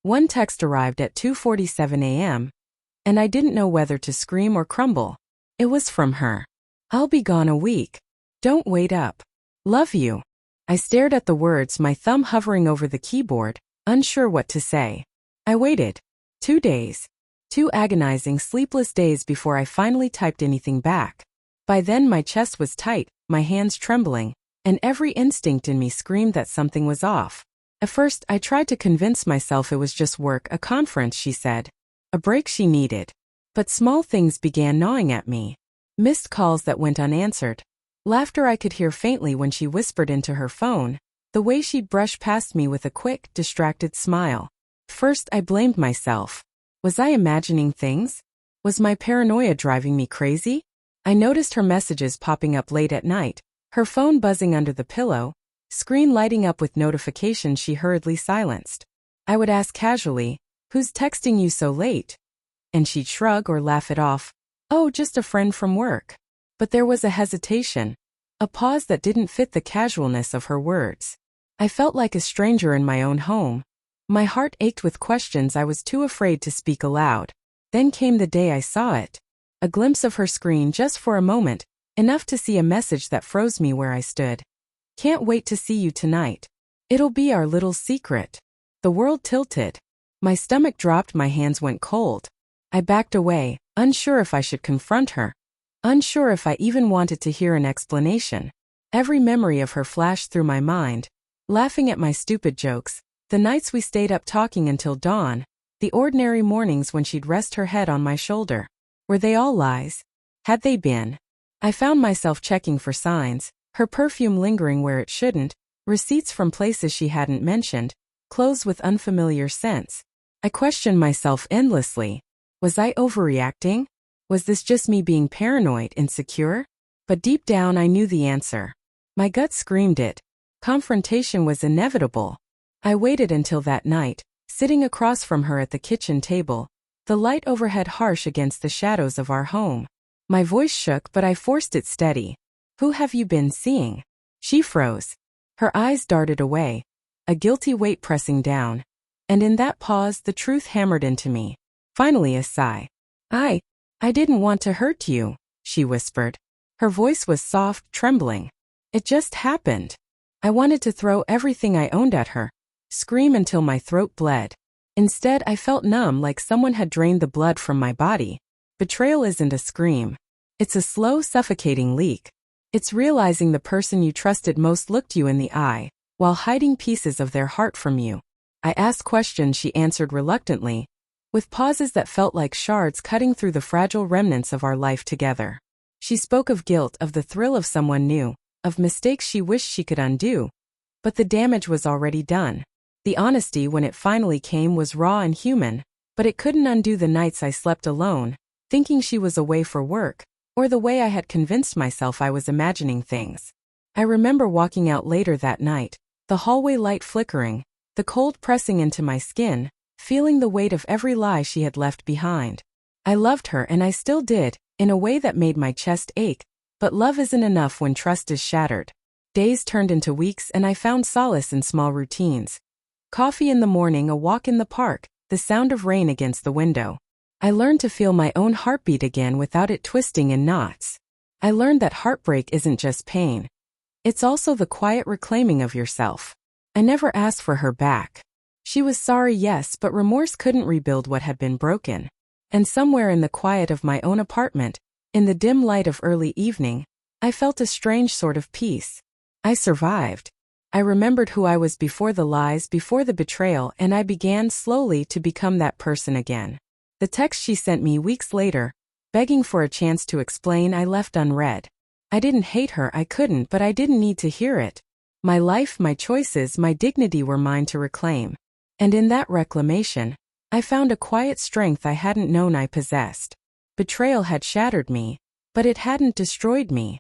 One text arrived at 2:47 a.m., and I didn't know whether to scream or crumble. It was from her. "I'll be gone a week. Don't wait up. Love you." I stared at the words, my thumb hovering over the keyboard, unsure what to say. I waited. 2 days. 2 agonizing, sleepless days before I finally typed anything back. By then my chest was tight, my hands trembling, and every instinct in me screamed that something was off. At first, I tried to convince myself it was just work, a conference, she said. A break she needed. But small things began gnawing at me. Missed calls that went unanswered. Laughter I could hear faintly when she whispered into her phone. The way she'd brush past me with a quick, distracted smile. First, I blamed myself. Was I imagining things? Was my paranoia driving me crazy? I noticed her messages popping up late at night, her phone buzzing under the pillow, screen lighting up with notifications she hurriedly silenced. I would ask casually, "Who's texting you so late?" And she'd shrug or laugh it off. "Oh, just a friend from work." But there was a hesitation, a pause that didn't fit the casualness of her words. I felt like a stranger in my own home. My heart ached with questions I was too afraid to speak aloud. Then came the day I saw it. A glimpse of her screen just for a moment, enough to see a message that froze me where I stood. "Can't wait to see you tonight. It'll be our little secret." The world tilted. My stomach dropped, my hands went cold. I backed away, unsure if I should confront her. Unsure if I even wanted to hear an explanation. Every memory of her flashed through my mind. Laughing at my stupid jokes, the nights we stayed up talking until dawn, the ordinary mornings when she'd rest her head on my shoulder. Were they all lies? Had they been? I found myself checking for signs, her perfume lingering where it shouldn't, receipts from places she hadn't mentioned, clothes with unfamiliar scents. I questioned myself endlessly. Was I overreacting? Was this just me being paranoid, insecure? But deep down I knew the answer. My gut screamed it. Confrontation was inevitable. I waited until that night, sitting across from her at the kitchen table, the light overhead harsh against the shadows of our home. My voice shook, but I forced it steady. "Who have you been seeing?" She froze. Her eyes darted away, a guilty weight pressing down. And in that pause, the truth hammered into me. Finally a sigh. I didn't want to hurt you," she whispered. Her voice was soft, trembling. "It just happened." I wanted to throw everything I owned at her, scream until my throat bled. Instead, I felt numb, like someone had drained the blood from my body. Betrayal isn't a scream. It's a slow, suffocating leak. It's realizing the person you trusted most looked you in the eye, while hiding pieces of their heart from you. I asked questions she answered reluctantly, with pauses that felt like shards cutting through the fragile remnants of our life together. She spoke of guilt, of the thrill of someone new, of mistakes she wished she could undo. But the damage was already done. The honesty, when it finally came, was raw and human, but it couldn't undo the nights I slept alone, thinking she was away for work, or the way I had convinced myself I was imagining things. I remember walking out later that night, the hallway light flickering, the cold pressing into my skin, feeling the weight of every lie she had left behind. I loved her, and I still did, in a way that made my chest ache, but love isn't enough when trust is shattered. Days turned into weeks, and I found solace in small routines. Coffee in the morning, a walk in the park, the sound of rain against the window. I learned to feel my own heartbeat again without it twisting in knots. I learned that heartbreak isn't just pain. It's also the quiet reclaiming of yourself. I never asked for her back. She was sorry, yes, but remorse couldn't rebuild what had been broken. And somewhere in the quiet of my own apartment, in the dim light of early evening, I felt a strange sort of peace. I survived. I remembered who I was before the lies, before the betrayal, and I began slowly to become that person again. The text she sent me weeks later, begging for a chance to explain, I left unread. I didn't hate her, I couldn't, but I didn't need to hear it. My life, my choices, my dignity were mine to reclaim. And in that reclamation, I found a quiet strength I hadn't known I possessed. Betrayal had shattered me, but it hadn't destroyed me.